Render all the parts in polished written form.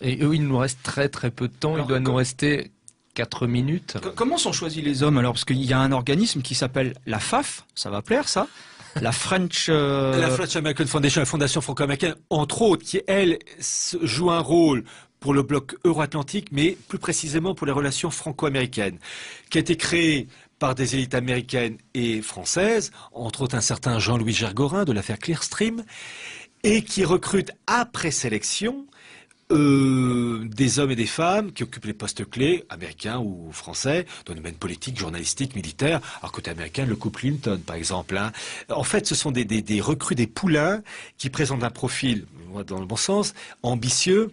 Et il nous reste très très peu de temps. Alors, il doit nous rester 4 minutes. Comment sont choisis les hommes alors? Parce qu'il y a un organisme qui s'appelle la FAF, ça va plaire ça? La French... La French American Foundation, la fondation franco-américaine, entre autres, qui elle joue un rôle pour le bloc euro-atlantique, mais plus précisément pour les relations franco-américaines, qui a été créée par des élites américaines et françaises, entre autres un certain Jean-Louis Gergorin de l'affaire Clearstream, et qui recrute après sélection des hommes et des femmes qui occupent les postes clés, américains ou français, dans le domaine politique, journalistique, militaire. Alors côté américain, le couple Clinton, par exemple. Hein. En fait, ce sont des recrues, des poulains qui présentent un profil, dans le bon sens, ambitieux,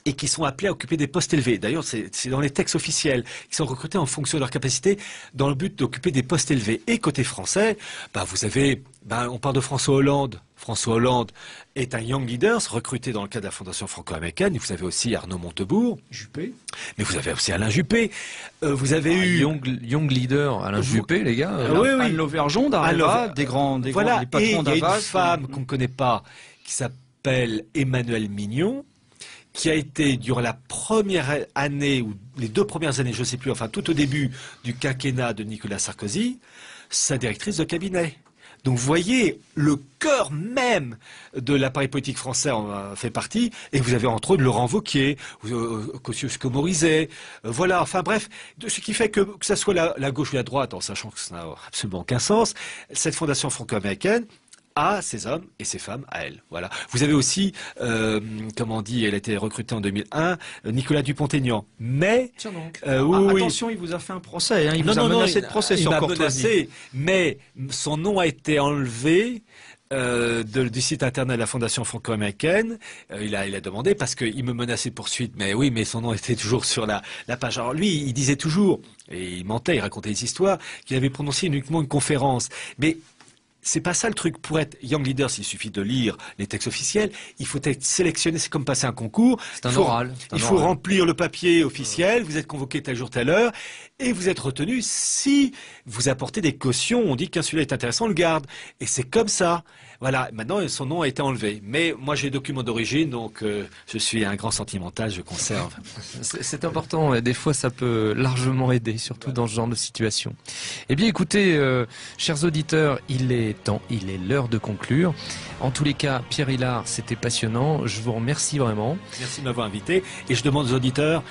et qui sont appelés à occuper des postes élevés. D'ailleurs, c'est dans les textes officiels, qui sont recrutés en fonction de leur capacité, dans le but d'occuper des postes élevés. Et côté français, vous avez, on parle de François Hollande. François Hollande est un Young Leaders recruté dans le cadre de la Fondation franco-américaine. Vous avez aussi Arnaud Montebourg. Juppé. Mais vous avez aussi Alain Juppé. Vous avez eu... Young Leader, Alain Juppé, les gars. Oui, Anne Lauvergeon d'Areva, des grands voilà. des patrons Et il y a d'Avas. une femme qu'on ne connaît pas, qui s'appelle Emmanuelle Mignon, qui a été, durant la première année, ou les 2 premières années, je ne sais plus, enfin tout au début du quinquennat de Nicolas Sarkozy, sa directrice de cabinet. Donc vous voyez, le cœur même de l'appareil politique français en fait partie, et vous avez entre autres Laurent Wauquiez, Kosciusko Morizet, voilà, enfin bref, ce qui fait que ça soit la gauche ou la droite, en sachant que ça n'a absolument aucun sens, cette fondation franco-américaine à ces hommes et ces femmes à elle. Voilà. Vous avez aussi, comme on dit, elle a été recrutée en 2001, Nicolas Dupont-Aignan. Mais Tiens donc. oui, attention, il vous a fait un procès. Hein, il vous a menacé de procès sur Courtoisie. Menacé, mais son nom a été enlevé. Du site internet de la Fondation franco-américaine, il a demandé parce qu'il me menaçait de poursuite, mais oui, mais son nom était toujours sur la page. Alors lui, il disait toujours, et il mentait, il racontait des histoires, qu'il avait prononcé uniquement une conférence. Mais c'est pas ça le truc. Pour être Young Leaders, il suffit de lire les textes officiels. Il faut être sélectionné. C'est comme passer un concours. C'est un oral. Il faut remplir le papier officiel. Vous êtes convoqué tel jour, telle heure. Et vous êtes retenu si vous apportez des cautions. On dit qu'un celui-là est intéressant, on le garde. Et c'est comme ça. Voilà. Maintenant, son nom a été enlevé. Mais moi, j'ai les documents d'origine, donc je suis un grand sentimental, je conserve. C'est important. Et des fois, ça peut largement aider, surtout dans ce genre de situation. Eh bien, écoutez, chers auditeurs, il est temps, il est l'heure de conclure. En tous les cas, Pierre Hilard, c'était passionnant. Je vous remercie vraiment. Merci de m'avoir invité. Et je demande aux auditeurs,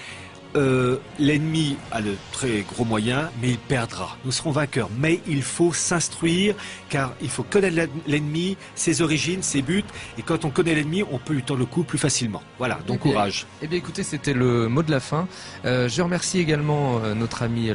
l'ennemi a le très gros moyen, mais il perdra. Nous serons vainqueurs. Mais il faut s'instruire, car il faut connaître l'ennemi, ses origines, ses buts. Et quand on connaît l'ennemi, on peut lui tendre le coup plus facilement. Voilà, donc courage. Eh bien, écoutez, c'était le mot de la fin. Je remercie également notre ami